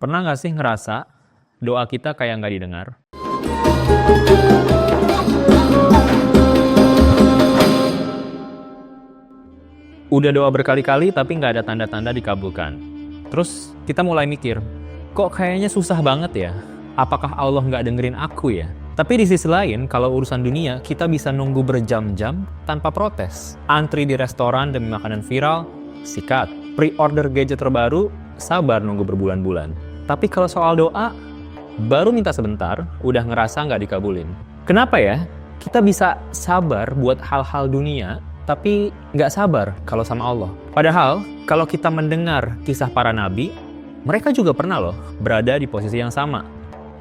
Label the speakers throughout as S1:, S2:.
S1: Pernah nggak sih ngerasa doa kita kayak nggak didengar? Udah doa berkali-kali tapi nggak ada tanda-tanda dikabulkan. Terus kita mulai mikir, kok kayaknya susah banget ya? Apakah Allah nggak dengerin aku ya? Tapi di sisi lain, kalau urusan dunia, kita bisa nunggu berjam-jam tanpa protes. Antri di restoran demi makanan viral, sikat. Pre-order gadget terbaru, sabar nunggu berbulan-bulan. Tapi kalau soal doa, baru minta sebentar, udah ngerasa nggak dikabulin. Kenapa ya? Kita bisa sabar buat hal-hal dunia, tapi nggak sabar kalau sama Allah. Padahal, kalau kita mendengar kisah para nabi, mereka juga pernah loh berada di posisi yang sama,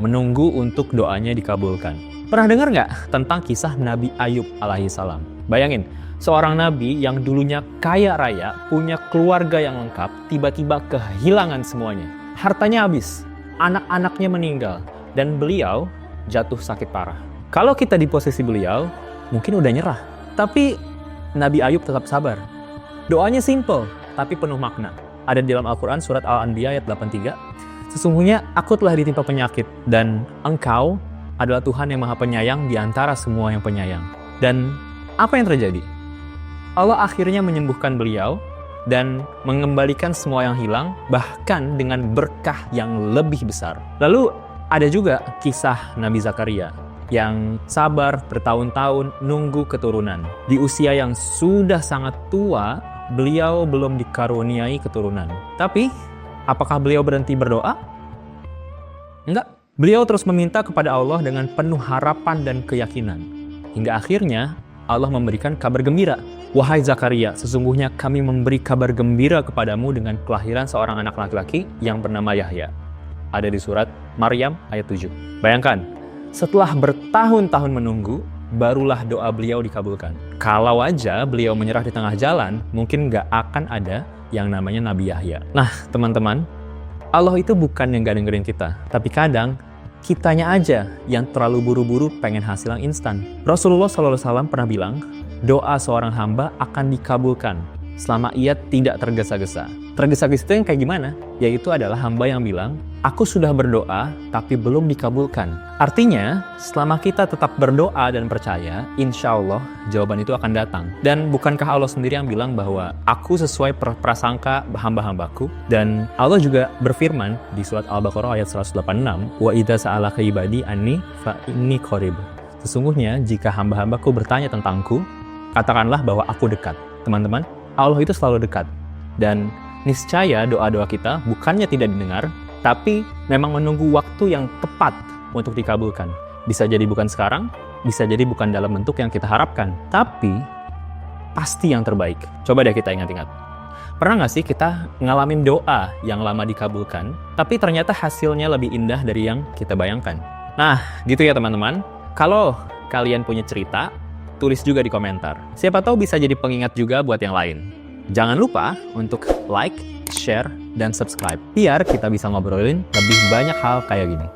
S1: menunggu untuk doanya dikabulkan. Pernah dengar nggak tentang kisah Nabi Ayub alaihissalam? Bayangin, seorang nabi yang dulunya kaya raya, punya keluarga yang lengkap, tiba-tiba kehilangan semuanya. Hartanya habis, anak-anaknya meninggal, dan beliau jatuh sakit parah. Kalau kita di posisi beliau, mungkin udah nyerah. Tapi Nabi Ayub tetap sabar. Doanya simple, tapi penuh makna. Ada di dalam Al-Quran, surat Al-Anbiya ayat 83. Sesungguhnya aku telah ditimpa penyakit, dan engkau adalah Tuhan yang maha penyayang di antara semua yang penyayang. Dan apa yang terjadi? Allah akhirnya menyembuhkan beliau, dan mengembalikan semua yang hilang, bahkan dengan berkah yang lebih besar. Lalu ada juga kisah Nabi Zakaria, yang sabar bertahun-tahun nunggu keturunan. Di usia yang sudah sangat tua, beliau belum dikaruniai keturunan. Tapi, apakah beliau berhenti berdoa? Enggak. Beliau terus meminta kepada Allah dengan penuh harapan dan keyakinan. Hingga akhirnya, Allah memberikan kabar gembira. Wahai Zakaria, sesungguhnya kami memberi kabar gembira kepadamu dengan kelahiran seorang anak laki-laki yang bernama Yahya. Ada di surat Maryam ayat 7. Bayangkan, setelah bertahun-tahun menunggu, barulah doa beliau dikabulkan. Kalau aja beliau menyerah di tengah jalan, mungkin nggak akan ada yang namanya Nabi Yahya. Nah, teman-teman, Allah itu bukan yang nggak dengerin kita, tapi kadang kitanya aja yang terlalu buru-buru pengen hasil yang instan. Rasulullah SAW pernah bilang, doa seorang hamba akan dikabulkan selama ia tidak tergesa-gesa. Tergesa-gesa itu yang kayak gimana? Yaitu adalah hamba yang bilang, aku sudah berdoa tapi belum dikabulkan. Artinya, selama kita tetap berdoa dan percaya, insya Allah jawaban itu akan datang. Dan bukankah Allah sendiri yang bilang bahwa aku sesuai prasangka hamba-hambaku? Dan Allah juga berfirman di surat Al-Baqarah ayat 186, wa idza sa'alaka ibadi anni fa inni qarib. Sesungguhnya jika hamba-hambaku bertanya tentangku, katakanlah bahwa aku dekat. Teman-teman, Allah itu selalu dekat. Dan niscaya doa-doa kita bukannya tidak didengar, tapi memang menunggu waktu yang tepat untuk dikabulkan. Bisa jadi bukan sekarang, bisa jadi bukan dalam bentuk yang kita harapkan, tapi pasti yang terbaik. Coba deh kita ingat-ingat. Pernah nggak sih kita ngalamin doa yang lama dikabulkan, tapi ternyata hasilnya lebih indah dari yang kita bayangkan? Nah, gitu ya teman-teman. Kalau kalian punya cerita, tulis juga di komentar. Siapa tahu bisa jadi pengingat juga buat yang lain. Jangan lupa untuk like, share, dan subscribe biar kita bisa ngobrolin lebih banyak hal kayak gini.